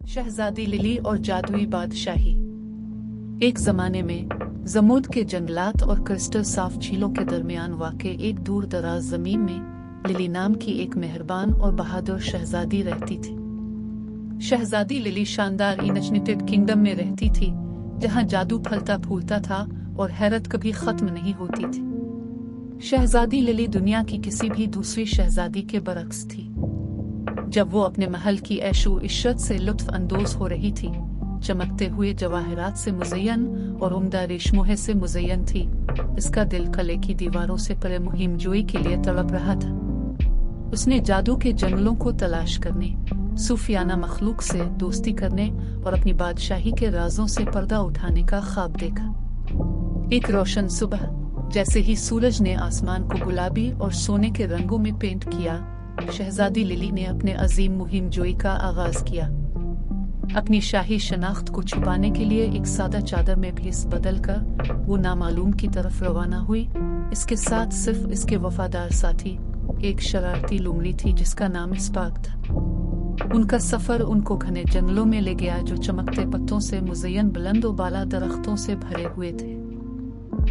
शहजादी lily और जादुई बादशाही। एक जमाने में जमुद के जंगलात और क्रिस्टल साफ झीलों के दरमियान वाक़े एक दूर दराज जमीन में लिली नाम की एक मेहरबान और बहादुर शहजादी रहती थी। शहजादी लिली शानदार इनचनिटेड किंगडम में रहती थी, जहां जादू फलता फूलता था और हैरत कभी खत्म नहीं होती थी। शहजादी लिली दुनिया की किसी भी दूसरी शहजादी के बरक्स थी। जब वो अपने महल की ऐशो इशरत से लुत्फ अंदोज हो रही थी, चमकते हुए जवाहरात से मुज़य्यन और उम्दा रेशमोहे से मुज़य्यन थी, इसका दिल किले की दीवारों से परे मुहिम जोई के लिए तड़प रहा था। उसने जादू के जंगलों को तलाश करने, सूफियाना मखलूक से दोस्ती करने और अपनी बादशाही के राजों से पर्दा उठाने का ख्वाब देखा। एक रोशन सुबह जैसे ही सूरज ने आसमान को गुलाबी और सोने के रंगों में पेंट किया, शहजादी लिली ने अपने अजीम मुहिम जोई का आगाज किया। अपनी शाही शनाख्त को छुपाने के लिए एक सादा चादर में भेस बदलकर वो नामालूम की तरफ रवाना हुई। इसके साथ सिर्फ इसके वफादार साथी, एक शरारती लुमड़ी थी जिसका नाम इस्पाक था। उनका सफर उनको घने जंगलों में ले गया जो चमकते पत्तों से मुज़य्यन बुलंद व बाला दरख्तों से भरे हुए थे।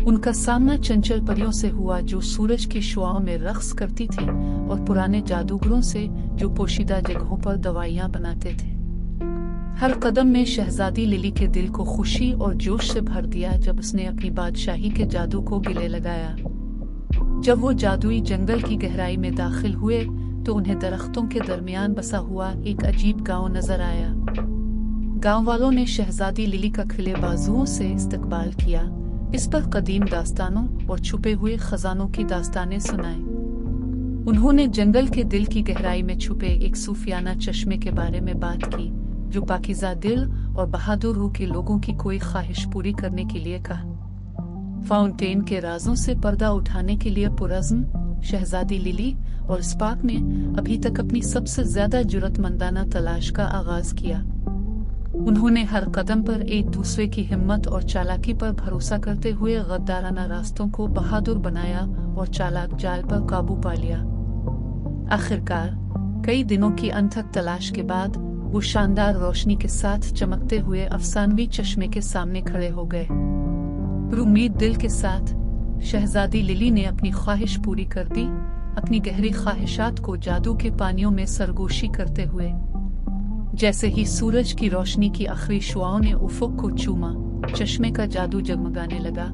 उनका सामना चंचल परियों से हुआ जो सूरज की शुआओं में रक्स करती थी और पुराने जादूगरों से जो पोशीदा जगहों पर दवाइयां बनाते थे। हर कदम में शहजादी लिली के दिल को खुशी और जोश से भर दिया जब उसने अपनी बादशाही के जादू को गिले लगाया। जब वो जादुई जंगल की गहराई में दाखिल हुए तो उन्हें दरख्तों के दरमियान बसा हुआ एक अजीब गांव नजर आया। गांव वालों ने शहजादी लिली का खिले बाजुओं से इस्तकबाल किया, इस पर कदीम दास्तानों और छुपे हुए खजानों की दास्तानें सुनाई। उन्होंने जंगल के दिल की गहराई में छुपे एक सूफियाना चश्मे के बारे में बात की जो पाकीज़ा दिल और बहादुर रूह के लोगों की कोई ख्वाहिश पूरी करने के लिए कहा। फाउंटेन के राजों से पर्दा उठाने के लिए पुरज़्म शहजादी लिली और इस्पाक ने अभी तक अपनी सबसे ज्यादा जुर्रतमंदाना तलाश का आगाज किया। उन्होंने हर कदम पर एक दूसरे की हिम्मत और चालाकी पर भरोसा करते हुए गद्दाराना रास्तों को बहादुर बनाया और चालाक जाल पर काबू पा लिया। आखिरकार कई दिनों की अनथक तलाश के बाद वो शानदार रोशनी के साथ चमकते हुए अफसानवी चश्मे के सामने खड़े हो गए। उम्मीद दिल के साथ शहजादी लिली ने अपनी ख्वाहिश पूरी कर दी, अपनी गहरी ख्वाहिशात को जादू के पानियों में सरगोशी करते हुए। जैसे ही सूरज की रोशनी की आखिरी शुआओं ने उफुक को चूमा, चश्मे का जादू जगमगाने लगा,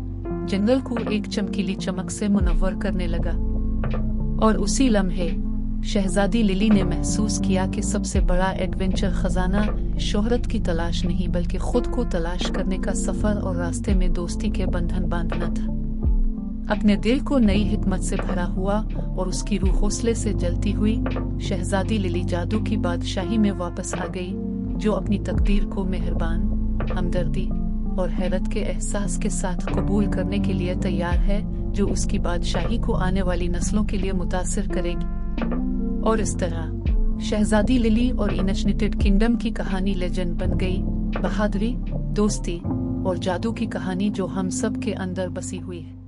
जंगल को एक चमकीली चमक से मुनव्वर करने लगा। और उसी लम्हे शहजादी लिली ने महसूस किया कि सबसे बड़ा एडवेंचर खजाना शोहरत की तलाश नहीं बल्कि खुद को तलाश करने का सफर और रास्ते में दोस्ती के बंधन बांधना था। अपने दिल को नई हिकमत से भरा हुआ और उसकी रूह हौसले से जलती हुई, शहजादी लिली जादू की बादशाही में वापस आ गई, जो अपनी तकदीर को मेहरबान, हमदर्दी और हैरत के एहसास के साथ कबूल करने के लिए तैयार है, जो उसकी बादशाही को आने वाली नस्लों के लिए मुतासिर करेगी। और इस तरह शहजादी लिली और इनचनिटेड किंगडम की कहानी लेजेंड बन गई, बहादुरी, दोस्ती और जादू की कहानी जो हम सब के अंदर बसी हुई है।